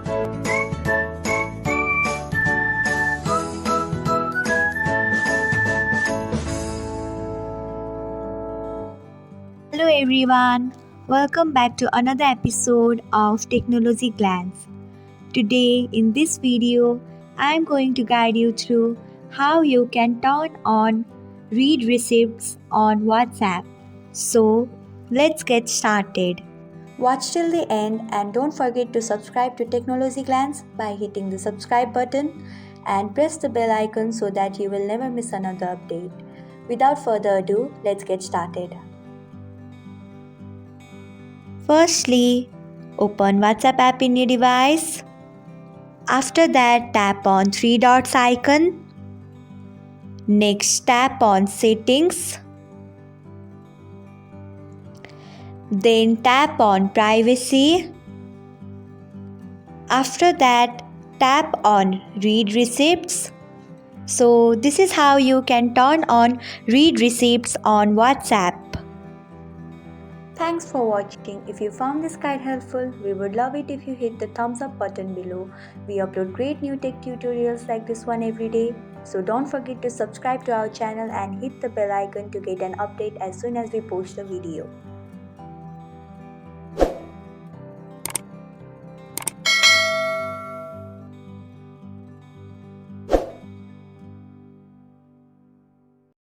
Hello everyone, welcome back to another episode of Technologyglance. Today in this video, I am going to guide you through how you can turn on read receipts on WhatsApp. So, let's get started. Watch till the end and don't forget to subscribe to Technologyglance by hitting the subscribe button and press the bell icon so that you will never miss another update. Without further ado, let's get started. Firstly, open WhatsApp app in your device. After that, tap on three dots icon. Next, tap on settings. Then tap on privacy. After that, tap on read receipts. So this is how you can turn on read receipts on WhatsApp. Thanks for watching. If you found this guide helpful, we would love it if you hit the thumbs up button below. We upload great new tech tutorials like this one every day. So don't forget to subscribe to our channel and hit the bell icon to get an update as soon as we post a video.